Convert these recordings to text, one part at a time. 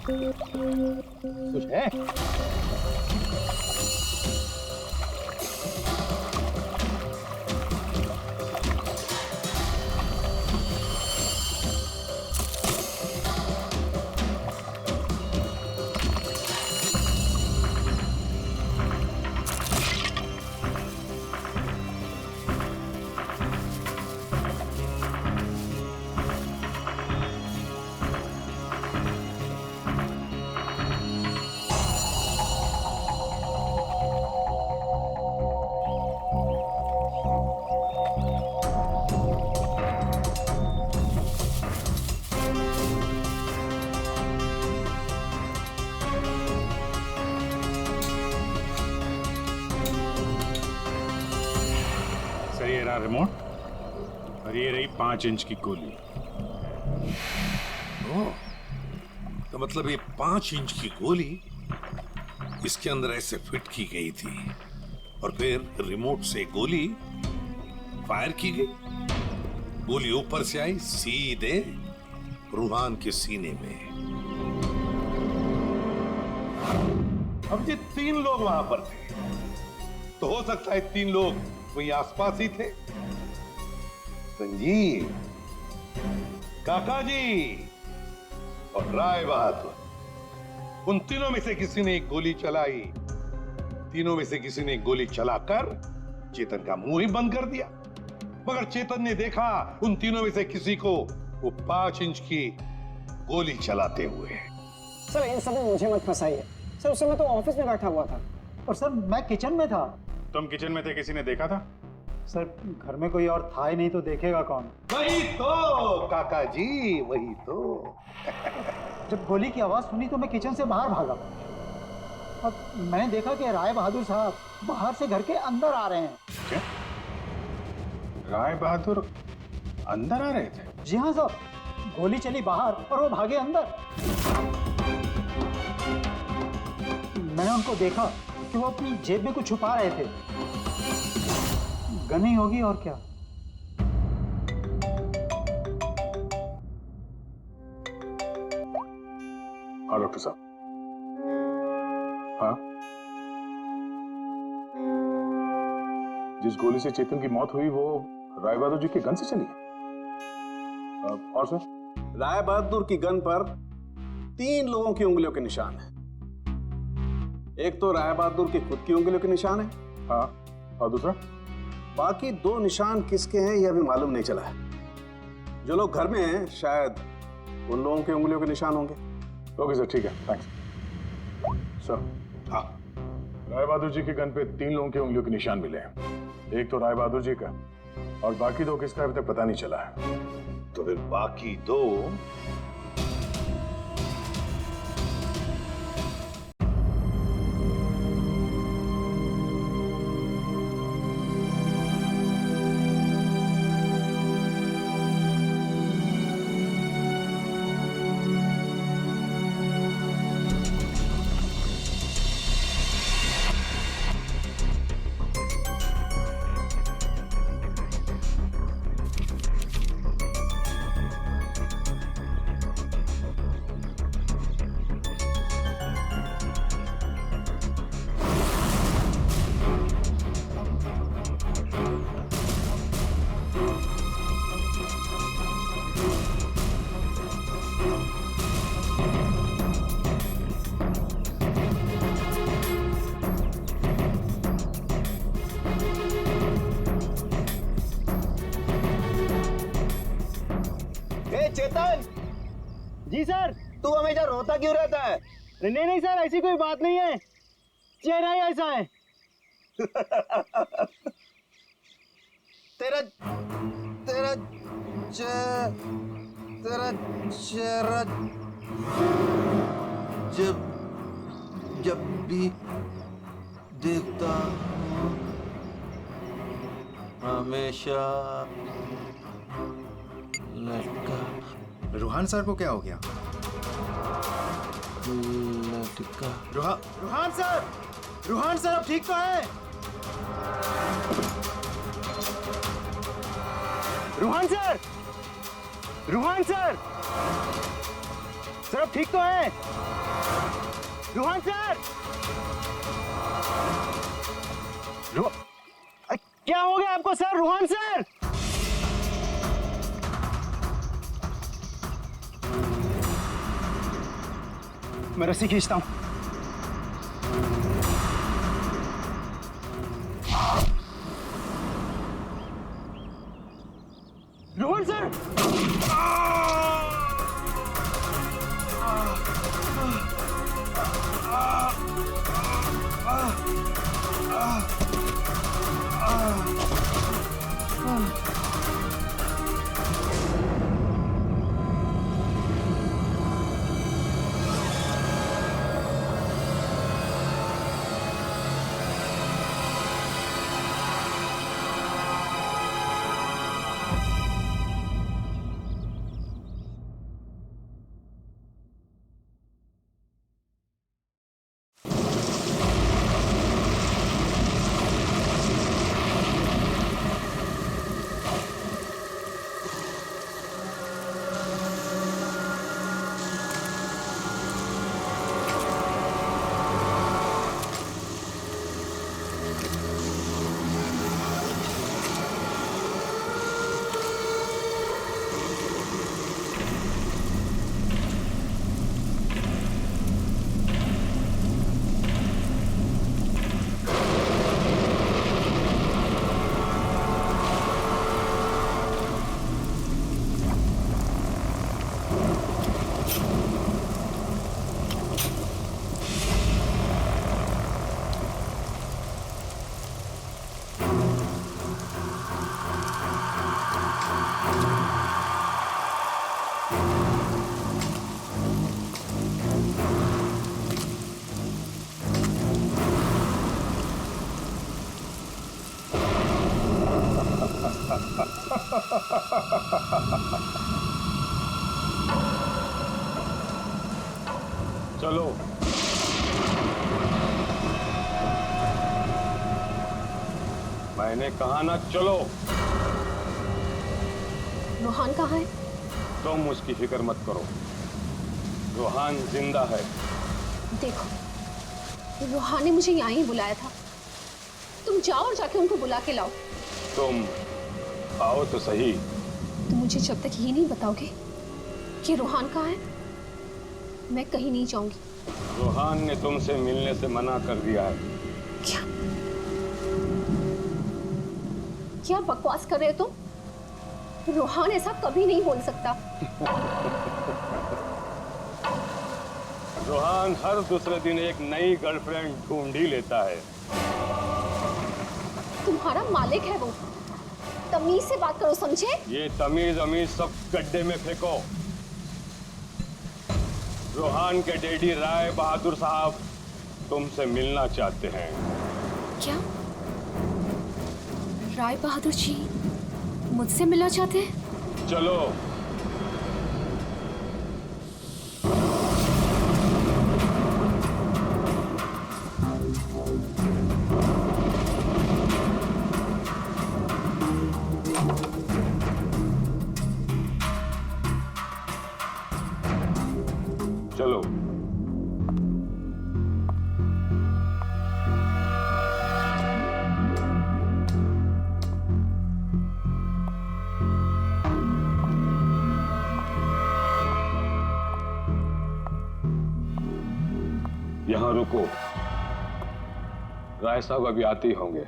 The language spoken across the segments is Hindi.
कुछ है? सही है रिमोट, और ये रही 5 इंच की गोली। ओह, तो मतलब ये 5 इंच की गोली इसके अंदर ऐसे फिट की गई थी और फिर रिमोट से गोली फायर की गई। गोली ऊपर से आई सीधे रूहान के सीने में। अब ये 3 लोग वहां पर थे, तो हो सकता है 3 लोग वही आसपास ही थे। संजीव, काका जी और राय बहादुर, उन तीनों में से किसी ने एक गोली चलाई। तीनों में से किसी ने एक गोली चलाकर चेतन का मुंह ही बंद कर दिया, मगर चेतन ने देखा उन तीनों में से किसी को वो 5 इंच की गोली चलाते हुए। सर इन सब में मुझे मत फंसाइए सर, उस समय तो ऑफिस में बैठा हुआ था। और सर मैं किचन में था। तुम किचन में थे, किसी ने देखा था? सर घर में कोई और था ही नहीं, तो देखेगा कौन? वही तो काका जी, वही तो। जब गोली की आवाज सुनी तो मैं किचन से बाहर भागा और मैंने देखा कि राय बहादुर साहब बाहर से घर के अंदर आ रहे हैं। क्या? राय बहादुर अंदर आ रहे थे? जी हाँ सर, गोली चली बाहर और वो भागे अंदर। मैंने उनको देखा कि वो अपनी जेब में कुछ छुपा रहे थे। गन ही होगी और क्या। हाँ डॉक्टर साहब। हाँ, जिस गोली से चेतन की मौत हुई वो राय बहादुर जी के गन से चली है। और सर? राय बहादुर की गन पर 3 लोगों की उंगलियों के निशान है। एक तो राय बहादुर की खुद की उंगलियों के निशान है। हाँ, और दूसरा? बाकी 2 निशान किसके हैं यह अभी मालूम नहीं चला है। जो लोग घर में हैं शायद उन लोगों के उंगलियों के निशान होंगे। ओके सर, ठीक है, थैंक्स। सर, हाँ, राय बहादुर जी के गन पे 3 लोगों की उंगलियों के निशान मिले हैं। एक तो राय बहादुर जी का, और बाकी 2 किसका अभी तक पता नहीं चला है। तो फिर बाकी 2 चेतन जी सर। तू हमेशा रोता क्यों रहता है? नहीं नहीं सर, ऐसी कोई बात नहीं है, चेहरा ही ऐसा है। तेरा तेरा तेरा चेहरा जब जब भी देखता हूँ हमेशा लटका। रूहान सर को क्या हो गया? लटका। रूहान सर अब ठीक तो है? रूहान सर अब ठीक तो है? रोहन सर, क्या हो गया आपको सर? रोहन सर, मैं रस्सी खींचता हूं। रोहन सर, चलो। मैंने कहा ना चलो। रोहान कहाँ है? तुम उसकी फिक्र मत करो, रोहान जिंदा है। देखो, रोहान ने मुझे यहाँ ही बुलाया था। तुम जाओ और जाके उनको बुला के लाओ। तुम आओ तो सही। तुम मुझे जब तक ये नहीं बताओगे कि रोहान कहाँ है, मैं कहीं नहीं जाऊंगी। रोहान ने तुमसे मिलने से मना कर दिया है। क्या क्या बकवास कर रहे हो तुम? रोहान ऐसा कभी नहीं बोल सकता। रोहान हर दूसरे दिन एक नई गर्लफ्रेंड ढूंढ ही लेता है। तुम्हारा मालिक है वो, तमीज से बात करो, समझे? ये तमीज अमीज सब गड्ढे में फेंको। रोहान के डैडी राय बहादुर साहब तुमसे मिलना चाहते हैं। क्या राय बहादुर जी मुझसे मिलना चाहते हैं? चलो। चलो। यहां रुको, राय साहब अभी आते ही होंगे।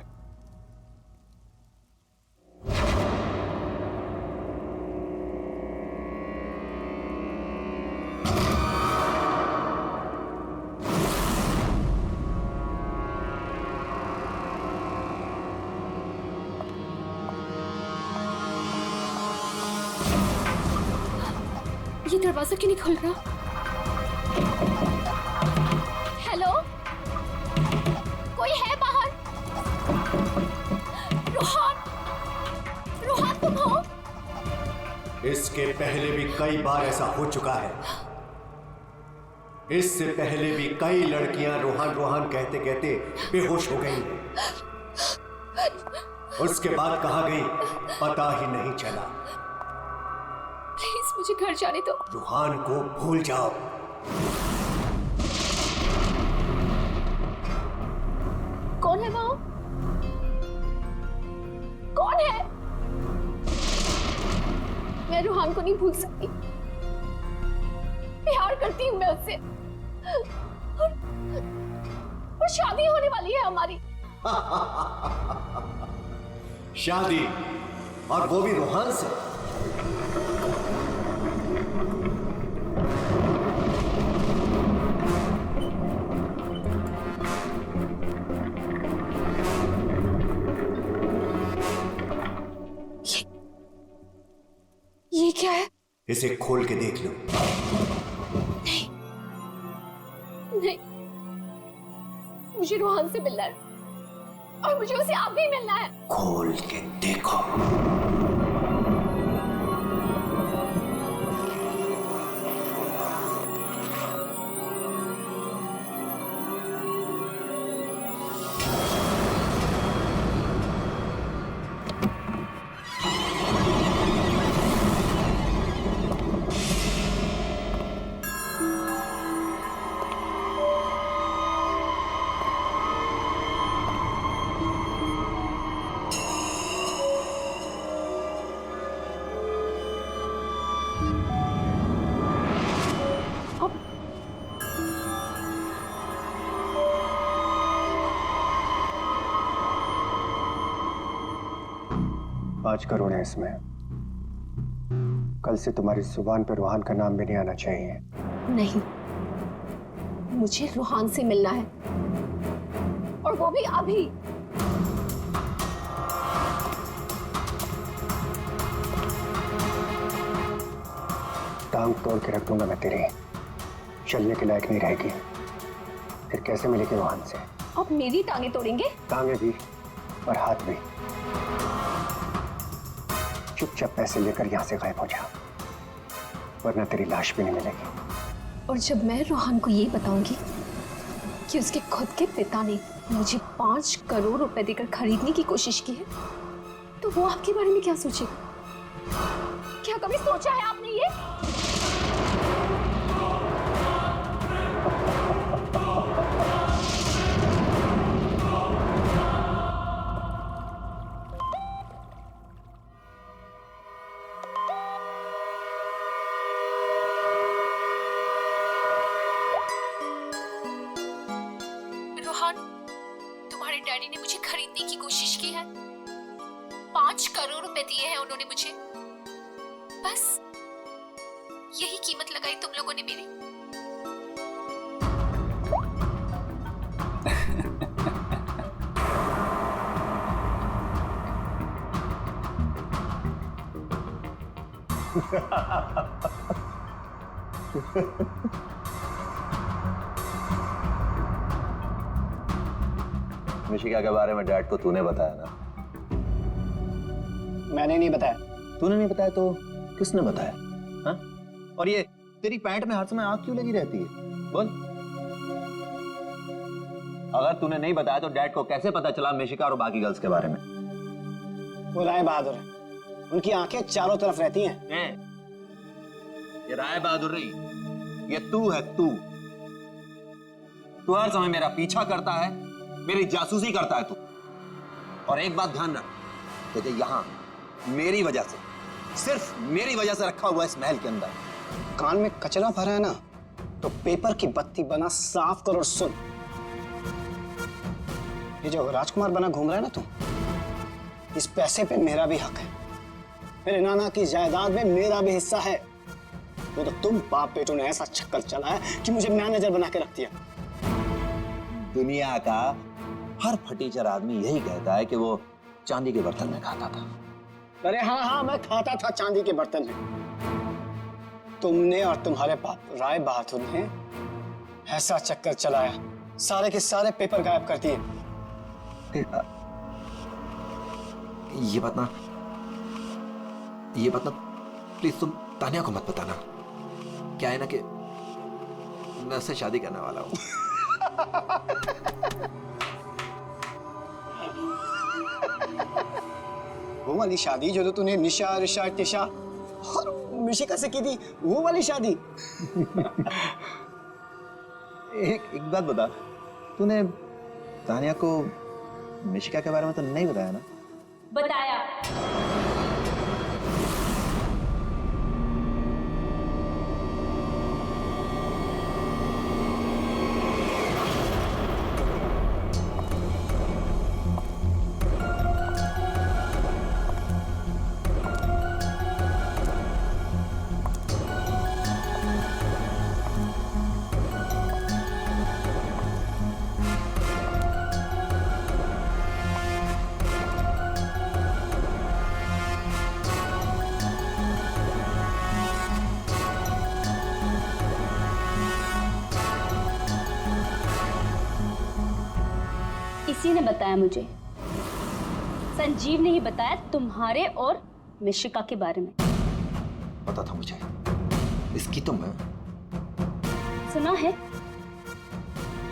ये दरवाजा क्यों नहीं खुल रहा? हेलो, कोई है बाहर? रोहान, रोहान तुम हो? इसके पहले भी कई बार ऐसा हो चुका है। इससे पहले भी कई लड़कियां रोहान रोहान कहते कहते बेहोश हो गई। उसके बाद कहां गई पता ही नहीं चला। प्लीज मुझे घर जाने दो। रोहान को भूल जाओ। कौन है वो? कौन है? मैं रूहान को नहीं भूल सकती। प्यार करती हूँ मैं उससे, और शादी होने वाली है हमारी। शादी, और वो भी रूहान से। ये क्या है? इसे खोल के देख लो। नहीं, नहीं, मुझे रूहान से मिलना है, और मुझे उसे आप भी मिलना है। खोल के देखो। पाँच करोड़ है इसमें। कल से तुम्हारी जुबान पर रूहान का नाम भी नहीं आना चाहिए। नहीं, मुझे रूहान से मिलना है, और वो भी अभी। टांग तोड़ के रख दूंगा मैं तेरी, चलने के लायक नहीं रहेगी। फिर कैसे मिलेगी रूहान से? अब मेरी टांगे तोड़ेंगे? टांगे भी और हाथ भी। चुपचाप पैसे लेकर यहां से गायब हो जा, वरना तेरी लाश भी नहीं मिलेगी। और जब मैं रूहान को ये बताऊंगी कि उसके खुद के पिता ने मुझे 5 करोड़ रुपए देकर खरीदने की कोशिश की है, तो वो आपके बारे में क्या सोचेगा? क्या कभी सोचा है आपने ये? रोहन, तुम्हारे डैडी ने मुझे खरीदने की कोशिश की है। 5 करोड़ रुपए दिए हैं उन्होंने मुझे। बस यही कीमत लगाई तुम लोगों ने मेरी। मिशिका के बारे में डैड को तूने बताया ना? मैंने नहीं बताया। तूने नहीं बताया तो किसने बताया? हाँ? और ये तेरी पैंट में हर समय आग क्यों लगी रहती है? बोल। अगर तूने नहीं बताया तो डैड को कैसे पता चला मिशिका और बाकी गर्ल्स के बारे में? वो राय बहादुर है, उनकी आंखें चारों तरफ रहती हैं। ये राय बहादुर नहीं, ये तू है। तू हर समय मेरा पीछा करता है, मेरी जासूसी करता है तू। और एक बात ध्यान रख, तुझे यहां मेरी वजह से, सिर्फ मेरी वजह से रखा हुआ इस महल के अंदर। कान में कचरा भरा है ना, तो पेपर की बत्ती बना साफ कर और सुन। ये जो राजकुमार बना घूम रहा है ना तू, इस पैसे पे मेरा भी हक है। मेरे नाना की जायदाद में मेरा भी हिस्सा है। वो तो तुम बाप बेटों ने ऐसा चक्कर चलाया कि मुझे मैनेजर बना के रख दिया। दुनिया का हर फटीचर आदमी यही कहता है कि वो चांदी के बर्तन में खाता था। अरे हाँ हाँ, मैं खाता था चांदी के बर्तन में। तुमने और तुम्हारे बाप राय बहादुर ने ऐसा चक्कर चलाया, सारे के सारे पेपर गायब कर दिए। ये बात ना प्लीज तुम तानिया को मत बताना। क्या है ना कि मैं उससे शादी करने वाला हूं। वो वाली शादी जो तो तूने निशा, रिशा, तिशा और मिशिका से की थी, वो वाली शादी। एक बात बता, तूने तानिया को मिशिका के बारे में तो नहीं बताया ना? बताया। इसी ने बताया मुझे, संजीव ने ही बताया तुम्हारे और मिशिका के बारे में। पता था मुझे, इसकी तो मैं सुना है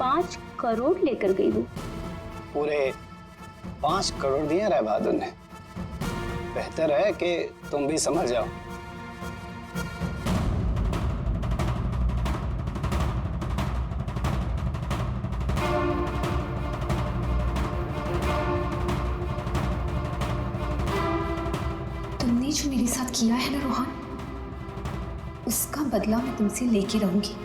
5 करोड़ लेकर गई वो। पूरे 5 करोड़ दिए राय बहादुर ने। बेहतर है कि तुम भी समझ जाओ। तुमने जो मेरे साथ किया है ना रोहन, उसका बदला मैं तुमसे लेके रहूंगी।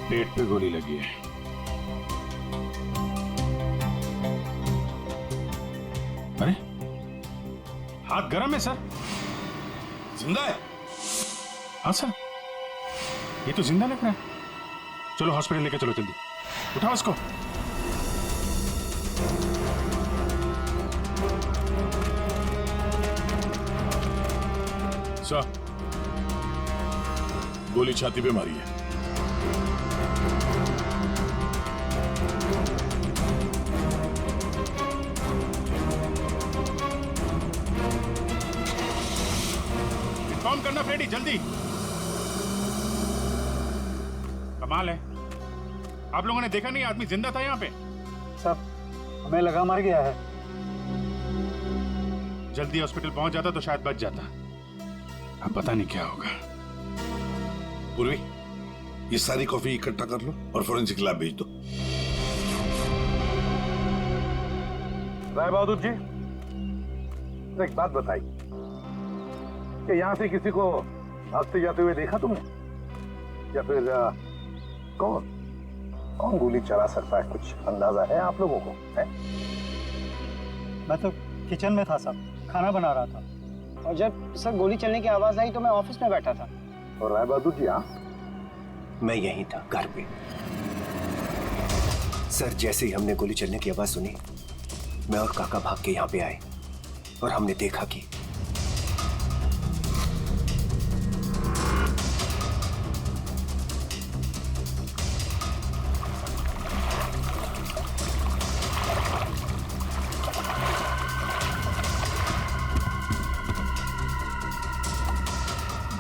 पेट पे गोली लगी है। अरे हाथ गरम है सर। जिंदा है? हाँ सर, ये तो जिंदा लग रहा है। चलो हॉस्पिटल लेके चलो जल्दी, उठाओ इसको। सर, गोली छाती पे मारी है। इन्फॉर्म करना फ्रेडी, जल्दी। कमाल है, आप लोगों ने देखा नहीं आदमी जिंदा था यहाँ पे? सब हमें लगा मर गया है। जल्दी हॉस्पिटल पहुंच जाता तो शायद बच जाता। अब पता नहीं क्या होगा। पूर्वी, ये सारी कॉफी इकट्ठा कर लो और फोरेंसिक लैब भेज दो। राय बहादुर जी, एक बात बताइए कि यहां से किसी को भागते जाते हुए देखा तुमने, या फिर कौन कौन गोली चला सकता है? कुछ अंदाजा है आप लोगों को? है? मैं तो किचन में था साहब, खाना बना रहा था। और जब सर गोली चलने की आवाज आई तो मैं ऑफिस में बैठा था। और राय बहादुर जी आप? मैं यहीं था, घर पे। सर, जैसे ही हमने गोली चलने की आवाज सुनी, मैं और काका भाग के यहाँ पे आए और हमने देखा कि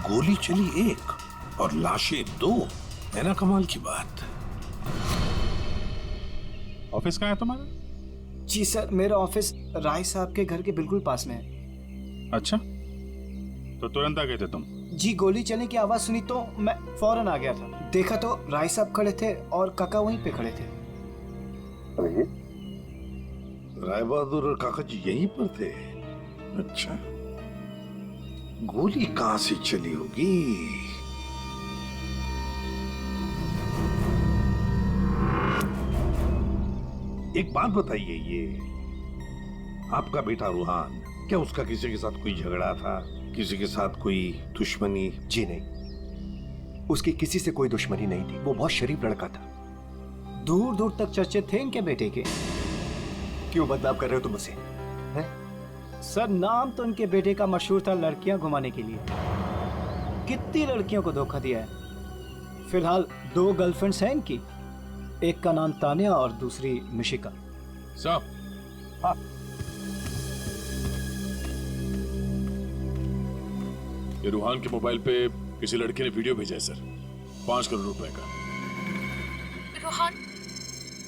गोली चली एक और लाशें 2, है ना कमाल की बात। ऑफिस कहाँ है तुम्हारा? जी सर, मेरा ऑफिस राय साहब के घर के बिल्कुल पास में है। अच्छा, तो तुरंत आ गए थे तुम? जी, गोली चलने की आवाज सुनी तो मैं फौरन आ गया था। देखा तो राय साहब खड़े थे और काका वहीं पे खड़े थे। राय बहादुर और काका जी यहीं पर थे? अच्छा, गोली कहां से चली होगी? एक बात बताइए, ये आपका बेटा रूहान क्या उसका किसी के साथ कोई झगड़ा था, किसी के साथ कोई दुश्मनी? जी नहीं, उसकी किसी से कोई दुश्मनी नहीं थी। वो बहुत शरीफ लड़का था। दूर दूर तक चर्चे थे इनके बेटे के। क्यों बदनाम कर रहे हो तुम उसे? सर, नाम तो इनके बेटे का मशहूर था लड़कियां घुमाने के लिए। कितनी लड़कियों को धोखा दिया है। फिलहाल 2 गर्लफ्रेंड्स हैं इनकी, एक का नाम तानिया और दूसरी मिशिका। साहब, हाँ, ये रूहान के मोबाइल पे किसी लड़के ने वीडियो भेजा है सर, 5 करोड़ रुपए का। रोहन,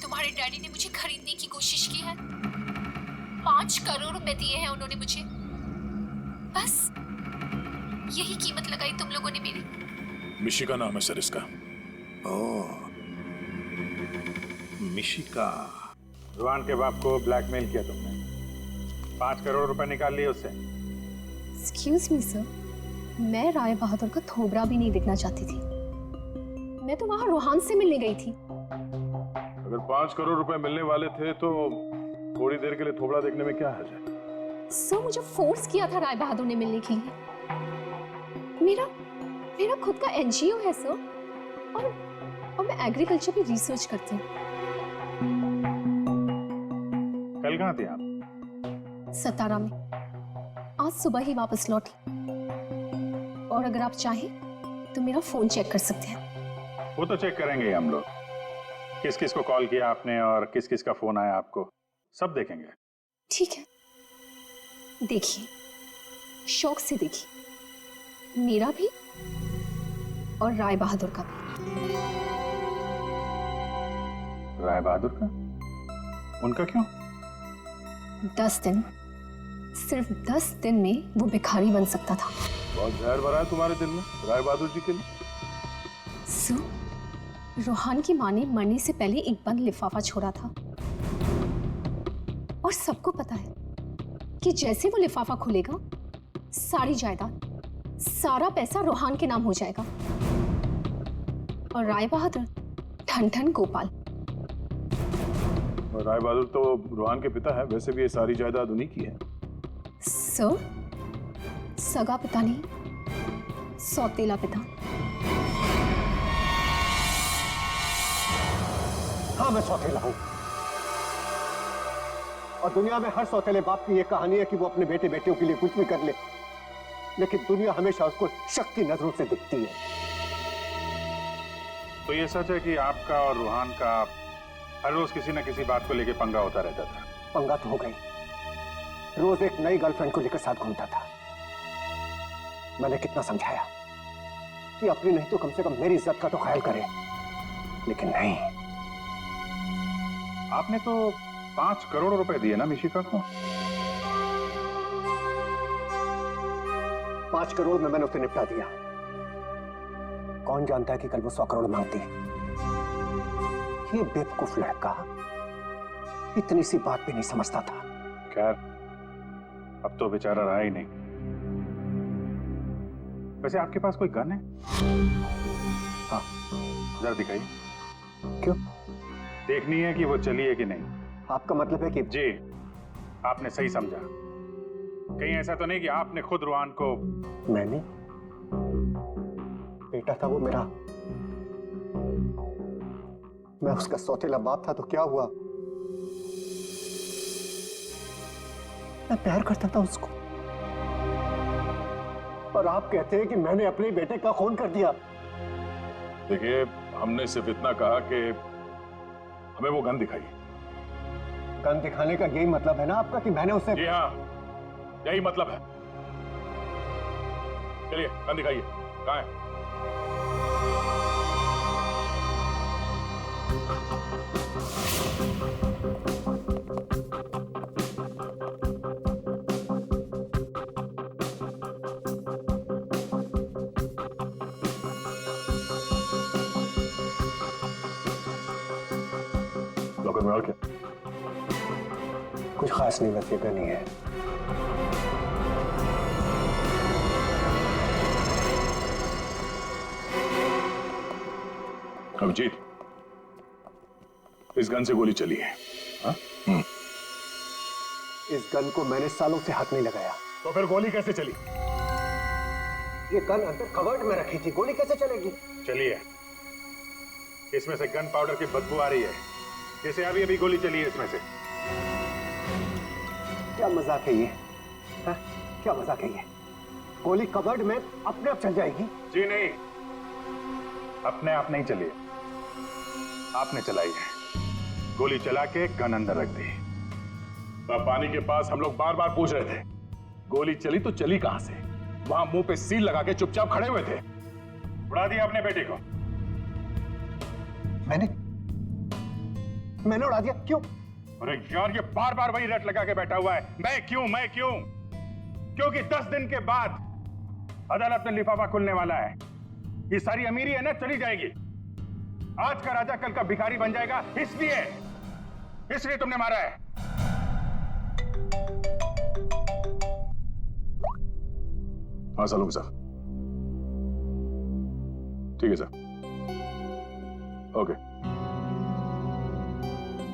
तुम्हारे डैडी ने मुझे खरीदने की कोशिश की है। 5 करोड़ रुपए दिए हैं उन्होंने मुझे। बस यही कीमत लगाई तुम लोगों ने मेरी। मिशिका नाम है सर इसका। ओह, मिशिका। रुहान के बाप को ब्लैकमेल किया तुमने, 5 करोड़ रुपए निकाल लिए उससे। एक्सक्यूज मी सर, मैं राय बहादुर का थोबड़ा भी नहीं दिखना चाहती थी। मैं तो वहां रोहान से मिलने गई थी। अगर 5 करोड़ रुपए मिलने वाले थे तो थोड़ी देर के लिए थोबड़ा देखने में क्या हर्ज है? सर, मुझे फोर्स किया था राय बहादुर ने मिलने के लिए। मेरा खुद का एनजीओ है सर, और मैं एग्रीकल्चर पे रिसर्च करती हूँ। कल कहाँ थे आप? सतारा में। आज सुबह ही वापस लौटी। और अगर आप चाहें तो मेरा फोन चेक कर सकते हैं। वो तो चेक करेंगे हम लोग, किस किस को कॉल किया आपने और किस किस का फोन आया आपको, सब देखेंगे। ठीक है, देखिए, शौक से देखिए, मेरा भी और राय बहादुर का भी। राय बहादुर का? उनका क्यों? 10 दिन, सिर्फ 10 दिन में वो भिखारी बन सकता था। बहुत जहर भरा है तुम्हारे दिल में राय बहादुर जी के लिए। सो, रोहान की माँ ने मरने से पहले एक बंद लिफाफा छोड़ा था, और सबको पता है कि जैसे वो लिफाफा खुलेगा, सारी जायदाद, सारा पैसा रोहान के नाम हो जाएगा। और राय बहादुर ठन ठन गोपाल। और राय बहादुर तो रोहान के पिता है, वैसे भी ये सारी जायदाद उन्हीं की है। सर, सगा पिता नहीं, सौतेला पिता। हाँ, मैं सौतेला हूं, और दुनिया में हर सौतेले बाप की यह कहानी है कि वो अपने बेटे बेटियों के लिए कुछ भी कर ले, लेकिन दुनिया हमेशा उसको शक की नजरों से दिखती है। तो ये सच है कि आपका और रूहान का हर रोज किसी न किसी बात को लेकर पंगा होता रहता था? पंगा तो हो गई, रोज एक नई गर्लफ्रेंड को लेकर साथ घूमता था। मैंने कितना समझाया कि अपनी नहीं तो कम से कम मेरी इज्जत का तो ख्याल करे, लेकिन नहीं। आपने तो 5 करोड़ रुपए दिए ना मिशिका को? 5 करोड़ में मैंने उसे निपटा दिया। कौन जानता है कि कल वो 100 करोड़ मांगती। ये बेवकूफ लड़का इतनी सी बात भी नहीं समझता था। खैर, अब तो बेचारा रहा ही नहीं। वैसे आपके पास कोई गन है? हाँ। जरा दिखाइए। क्यों? देखनी है कि वो चली है कि नहीं। आपका मतलब है कि? जी, आपने सही समझा। कहीं ऐसा तो नहीं कि आपने खुद रूहान को? मैंने? बेटा था वो मेरा, मैं उसका सौतेला बाप था, तो क्या हुआ? मैं प्यार करता था उसको, और आप कहते हैं कि मैंने अपने बेटे का खून कर दिया। देखिए, हमने सिर्फ इतना कहा कि हमें वो गन दिखाइए। गन दिखाने का यही मतलब है ना आपका कि मैंने उसे? जी हाँ, यही मतलब है। चलिए, गन दिखाइए। कहाँ है? लॉकर में और क्या? कुछ खास नहीं, बस ये गन ही है। अभिजीत, इस गन से गोली चली है। हाँ? इस गन को मैंने सालों से हाथ नहीं लगाया। तो फिर गोली कैसे चली? ये गन अंदर कवर्ड में रखी थी, गोली कैसे चलेगी? चलिए, इसमें से गन पाउडर की बदबू आ रही है, जैसे अभी अभी गोली चली है इसमें से। क्या मजाक है ये? हा? क्या मजाक है ये? गोली कवर्ड में अपने आप चल जाएगी? जी नहीं, अपने आप नहीं चली, आपने चलाई है। गोली चला के गन अंदर रख दी। पानी के पास हम लोग बार बार पूछ रहे थे, गोली चली तो चली कहां से? वहां मुंह पे सील लगा के चुपचाप खड़े हुए थे। उड़ा दिया अपने बेटे को। मैंने उड़ा दिया? क्यों? अरे यार, ये बार बार वही रट लगा के बैठा हुआ है, मैं क्यों मैं क्यों? क्योंकि 10 दिन के बाद अदालत में लिफाफा खुलने वाला है। ये सारी अमीरी है ना, चली जाएगी। आज का राजा कल का भिखारी बन जाएगा, इसलिए तुमने मारा है। हाँ सालून साहब, ठीक है सर, ओके।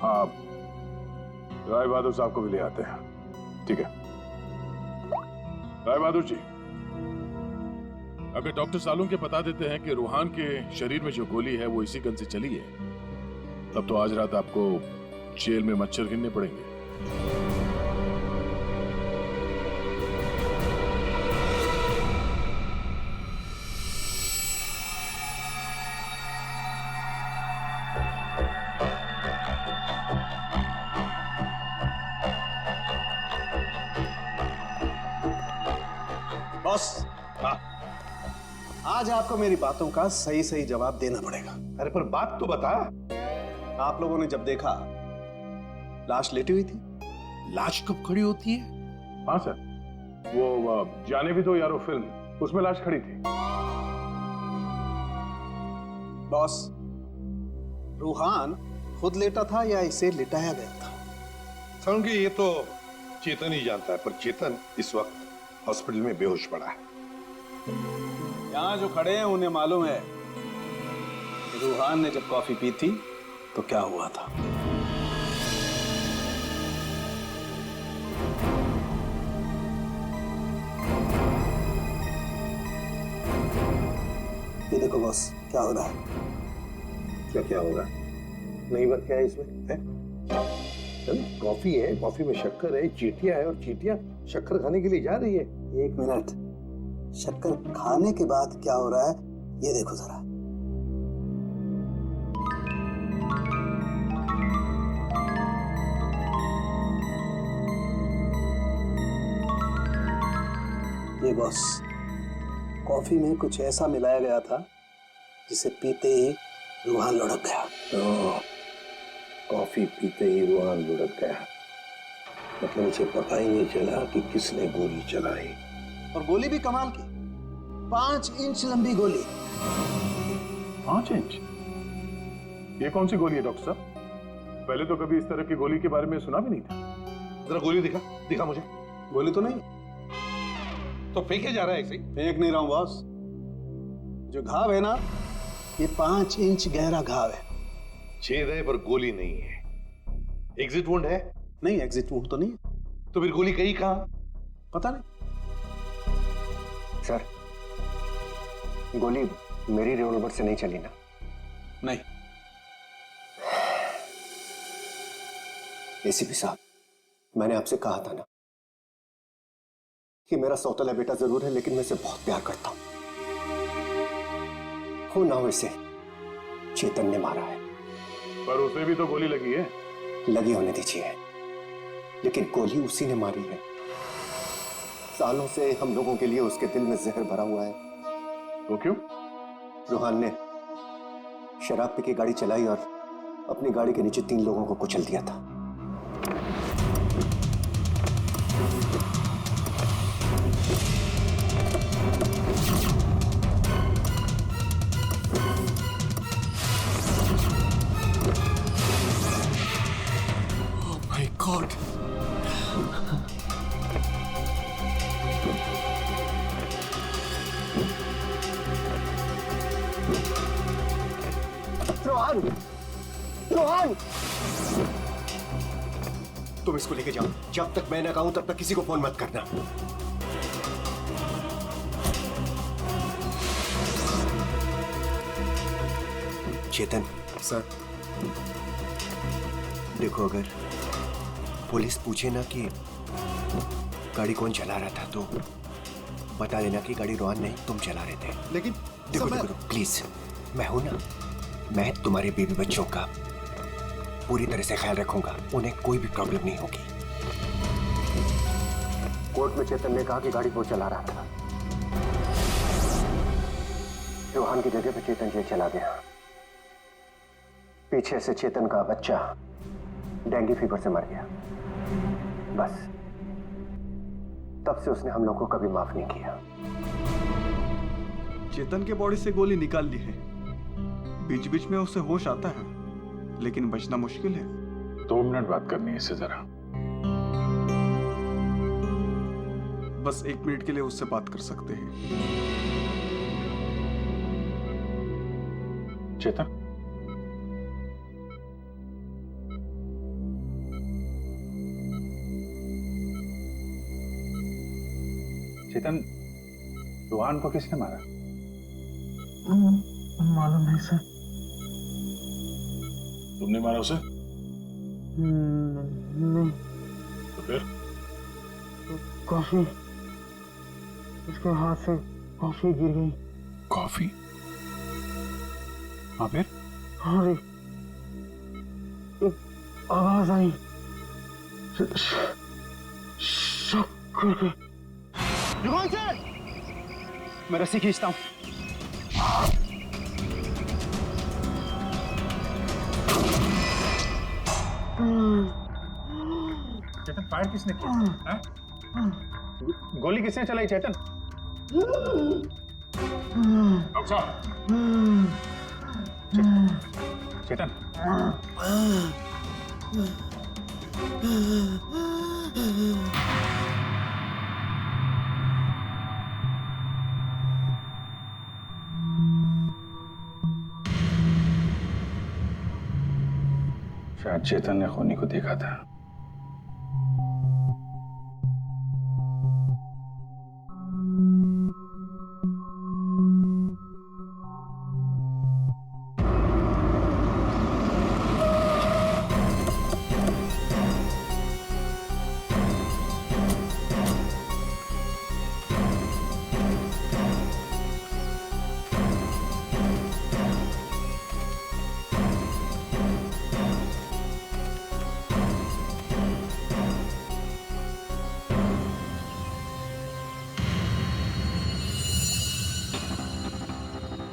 हाँ, राय बहादुर साहब को भी ले आते हैं, ठीक है। राय बहादुर जी, अगर डॉक्टर सालून के बता देते हैं कि रूहान के शरीर में जो गोली है वो इसी गन से चली है, तब तो आज रात आपको जेल में मच्छर गिनने पड़ेंगे। बॉस, आज आपको मेरी बातों का सही सही जवाब देना पड़ेगा। अरे पर बात तो बता। आप लोगों ने जब देखा लाश लेटी हुई थी। लाश कब खड़ी होती है? हाँ सर, वो जाने भी दो यारो फिल्म, उसमें लाश खड़ी थी। बॉस, रूहान खुद लेटा था या इसे लिटाया गया था? समझिए, ये तो चेतन ही जानता है, पर चेतन इस वक्त हॉस्पिटल में बेहोश पड़ा है। यहाँ जो खड़े हैं उन्हें मालूम है कि रूहान ने जब कॉफी पी थी तो क्या हुआ था। ये देखो बॉस, क्या हो रहा है? क्या हो रहा है? नई बात क्या है इसमें? है? कॉफी है, कॉफी में शक्कर है, चींटियां है, और चींटियां शक्कर खाने के लिए जा रही है। एक मिनट, शक्कर खाने के बाद क्या हो रहा है ये देखो जरा। ये बॉस, कॉफी में कुछ ऐसा मिलाया गया था जिसे पीते ही रूहान लुढ़क गया। कॉफी पीते ही रूहान लुढ़क गया, मतलब उसे पता ही नहीं चला कि किसने गोली चलाई। और गोली भी कमाल की, 5 इंच लंबी गोली। 5 इंच? ये कौन सी गोली है डॉक्टर साहब? पहले तो कभी इस तरह की गोली के बारे में सुना भी नहीं था। जरा गोली दिखा मुझे। गोली तो नहीं। तो फेंके जा रहा है ऐसे ही? फेंक नहीं रहा हूं बॉस, जो घाव है ना, ये 5 इंच गहरा घाव है। छेद है पर गोली नहीं है। एग्जिट वुंड है? नहीं, एग्जिट वुंड तो नहीं है। तो फिर गोली गई कहां? पता नहीं। सर, गोली मेरी रिवॉल्वर से नहीं चली ना? नहीं। एसीपी साहब, मैंने आपसे कहा था ना कि मेरा सौतेला बेटा जरूर है, लेकिन मैं इसे बहुत प्यार करता हूं। हो ना हो, इसे चेतन ने मारा है। पर उसे भी तो गोली लगी है। लगी होने दीजिए, लेकिन गोली उसी ने मारी है। सालों से हम लोगों के लिए उसके दिल में जहर भरा हुआ है। वो क्यों? रूहान ने शराब पी के गाड़ी चलाई और अपनी गाड़ी के नीचे 3 लोगों को कुचल दिया था। Oh my God! Rohan! Rohan! तुम इसको लेके जाओ, जब तक मैं ना कहूं तब तक किसी को फोन मत करना। चेतन सर, देखो, अगर पुलिस पूछे ना कि गाड़ी कौन चला रहा था, तो बता देना कि गाड़ी रोहन नहीं, तुम चला रहे थे। लेकिन देखो देखो, प्लीज, मैं हूं ना, मैं तुम्हारे बेबी बच्चों का पूरी तरह से ख्याल रखूंगा, उन्हें कोई भी प्रॉब्लम नहीं होगी। कोर्ट में चेतन ने कहा कि गाड़ी वो चला रहा था। रोहन की जगह पे चेतन जेल चला गया। पीछे से चेतन का बच्चा डेंगू फीवर से मर गया। बस तब से उसने हम लोग को कभी माफ नहीं किया। चेतन के बॉडी से गोली निकाल ली है, बीच बीच में उसे होश आता है, लेकिन बचना मुश्किल है। 2 मिनट बात करनी है इससे जरा। बस 1 मिनट के लिए उससे बात कर सकते हैं। चेतन, चेतन, रोहन को किसने मारा? मालूम नहीं सर। तुमने मारा उसे? नहीं। तो फिर? कॉफी, उसके हाथ से कॉफी गिर गई। कॉफी? हाँ, फिर? हाँ, एक आवाज आई, शक करके। रोहन सर, मैं रस्सी खींचता हूं। चेतन, फायर किसने किया? गोली किसने चलाई चेतन? डॉक्टर साहब, चेतन, शायद चेतन ने खूनी को देखा था।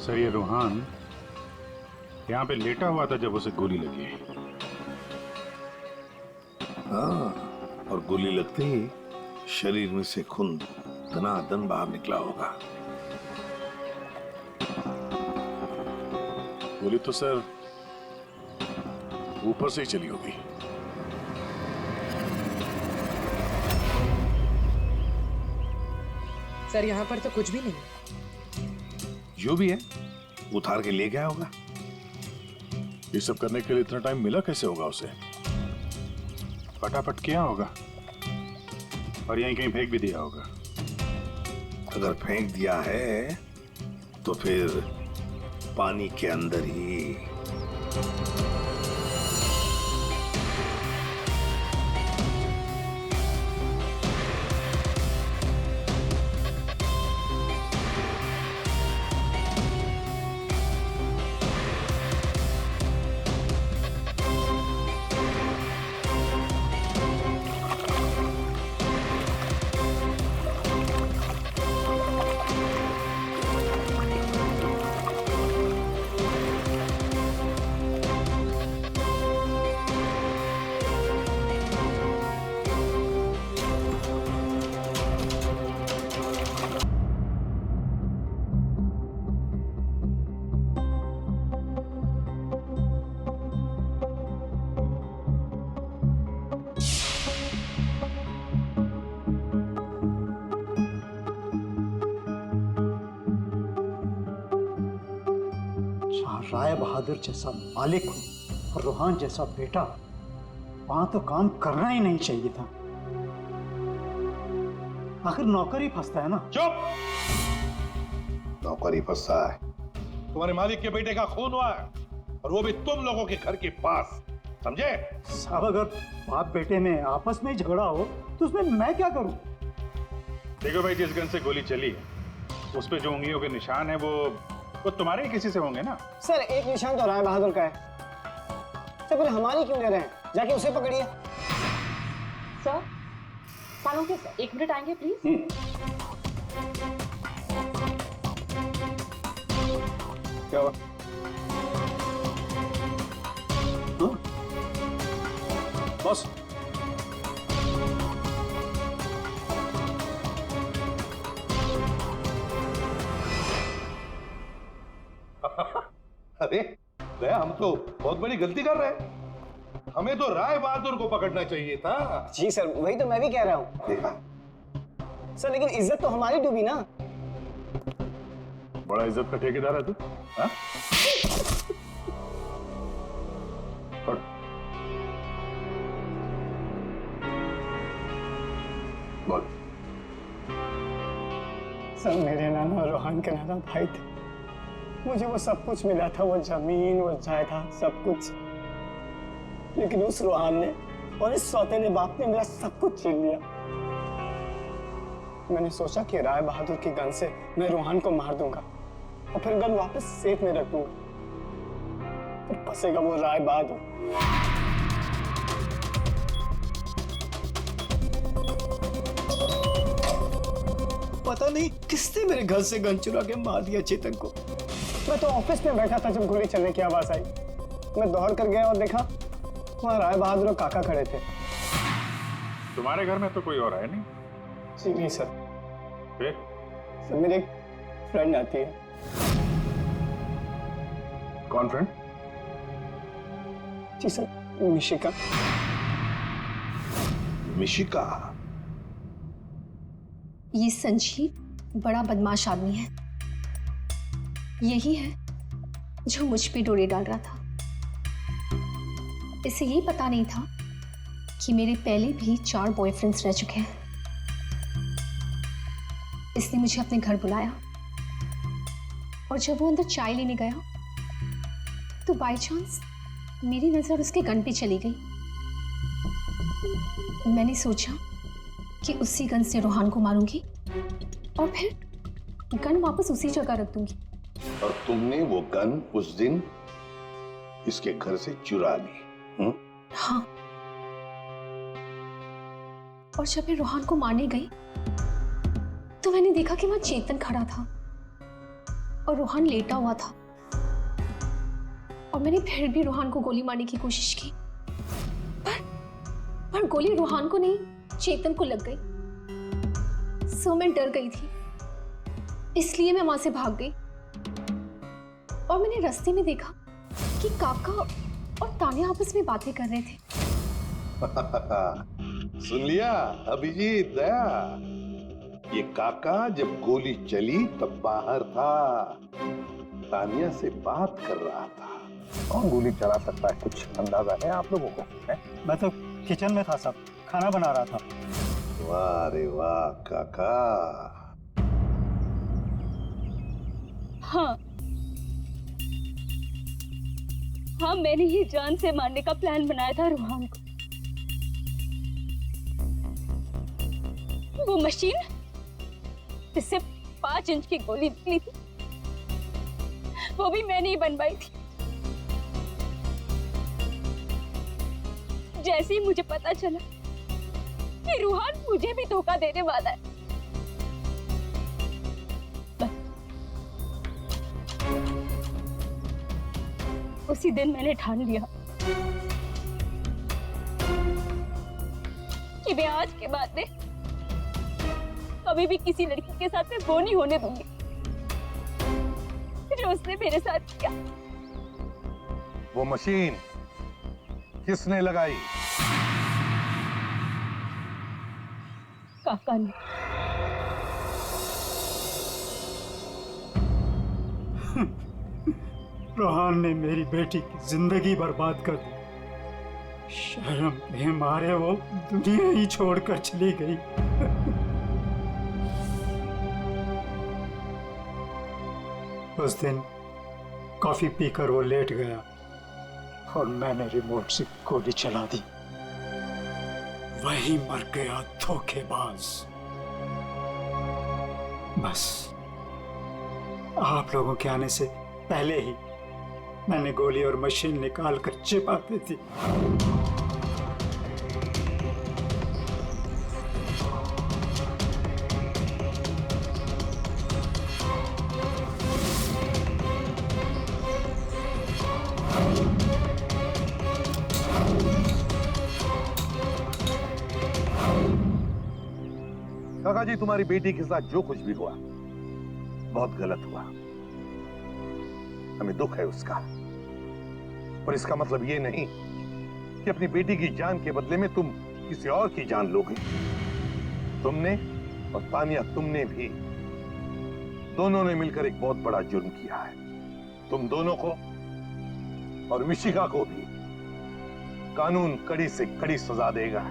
सर, ये रोहन यहाँ पे लेटा हुआ था जब उसे गोली लगी। हाँ, और गोली लगते ही शरीर में से खून दनादन बाहर निकला होगा। गोली तो सर ऊपर से ही चली होगी। सर, यहाँ पर तो कुछ भी नहीं। जो भी है उतार के ले गया होगा। ये सब करने के लिए इतना टाइम मिला कैसे होगा उसे? फटाफट किया होगा और यहीं कहीं फेंक भी दिया होगा। अगर फेंक दिया है तो फिर पानी के अंदर ही। राय बहादुर जैसा मालिक हो और रोहन जैसा बेटा, वहां तो काम करना ही नहीं चाहिए था। आखिर नौकर ही फंसता है ना। चुप! नौकर ही फंसता है। तुम्हारे मालिक के बेटे का खून हुआ है और वो भी तुम लोगों के घर के पास, समझे? साहब अगर बाप बेटे में आपस में ही झगड़ा हो तो उसमें मैं क्या करूं? देखो भाई, जिस गन से गोली चली है उस पे जो उंगलियों के निशान है वो तुम्हारे ही किसी से होंगे ना। सर एक निशान तो राय बहादुर का है, तो फिर हमारी क्यों ले रहे हैं? जाके उसे पकड़िए। सर सालों के सर 1 मिनट आएंगे प्लीज। क्या हुआ? बस अरे दया, हम तो बहुत बड़ी गलती कर रहे हैं। हमें तो राय बहादुर को पकड़ना चाहिए था। जी सर, वही तो मैं भी कह रहा हूँ। देखा सर लेकिन इज्जत तो हमारी डूबी ना। बड़ा इज्जत का ठेकेदार है तू, हाँ? बोल। सर मेरे नाना रोहन के नाना भाई थे, मुझे वो सब कुछ मिला था, वो जमीन, वो जायदाद, सब कुछ। लेकिन उस रोहन ने और इस सौतेले बाप ने मेरा सब कुछ छीन लिया। मैंने सोचा कि राय बहादुर की गन से मैं रोहन को मार दूंगा और फिर गन वापस सेफ में रख दूंगा, फिर फंसेगा वो राय बहादुर। पता नहीं किसने मेरे घर से गन चुरा के मार दिया चेतन को। मैं तो ऑफिस में बैठा था जब गोली चलने की आवाज आई। मैं दौड़ कर गया और देखा वहां राय बहादुर और काका खड़े थे। तुम्हारे घर में तो कोई और है नहीं? जी नहीं सर। फिर? सर मेरी एक फ्रेंड आती है। कौन फ्रेंड? जी सर, मिशिका। मिशिका? ये संजीव बड़ा बदमाश आदमी है। यही है जो मुझ पे डोरे डाल रहा था। इसे ये पता नहीं था कि मेरे पहले भी 4 बॉयफ्रेंड्स रह चुके हैं। इसने मुझे अपने घर बुलाया और जब वो अंदर चाय लेने गया तो बाय चांस मेरी नजर उसके गन पे चली गई। मैंने सोचा कि उसी गन से रोहन को मारूंगी और फिर गन वापस उसी जगह रख दूंगी। और तुमने वो गन उस दिन इसके घर से चुरा ली? हाँ। और जब मैं रोहन को मारने गई तो मैंने देखा कि वहां चेतन खड़ा था और रोहन लेटा हुआ था। और मैंने फिर भी रोहन को गोली मारने की कोशिश की, पर गोली रोहन को नहीं चेतन को लग गई। सो मैं डर गई थी, इसलिए मैं वहां से भाग गई। और मैंने रास्ते में देखा कि काका और तान्या आपस में बातें कर रहे थे। सुन लिया अभिजीत, दया? ये काका जब गोली चली तब बाहर था, तान्या से बात कर रहा था। कौन गोली चला सकता है, कुछ अंदाजा है आप लोगों को? है? मैं तो किचन में था साहब, खाना बना रहा था। वाह रे वाह काका। हाँ हाँ, मैंने ही जान से मारने का प्लान बनाया था रोहन को। वो मशीन जिससे 5 इंच की गोली निकली थी, वो भी मैंने ही बनवाई थी। जैसे ही मुझे पता चला कि रोहन मुझे भी धोखा देने वाला है, उसी दिन मैंने ठान लिया कि मैं आज के बाद में कभी भी किसी लड़की के साथ में वो नहीं होने दूंगी जो उसने मेरे साथ किया। वो मशीन किसने लगाई? काका ने। रोहन ने मेरी बेटी की जिंदगी बर्बाद कर दी। शर्म के मारे वो दुनिया ही छोड़कर चली गई। उस दिन कॉफी पीकर वो लेट गया और मैंने रिमोट से गोली चला दी। वही मर गया धोखेबाज। बस आप लोगों के आने से पहले ही मैंने गोली और मशीन निकाल कर छिपा दी थी। काका जी, तुम्हारी बेटी के साथ जो कुछ भी हुआ बहुत गलत हुआ। हमें दुख है उसका, पर इसका मतलब ये नहीं कि अपनी बेटी की जान के बदले में तुम किसी और की जान लोगे। तुमने और तानिया, तुमने भी, दोनों ने मिलकर एक बहुत बड़ा जुर्म किया है। तुम दोनों को और मिशिका को भी कानून कड़ी से कड़ी सजा देगा।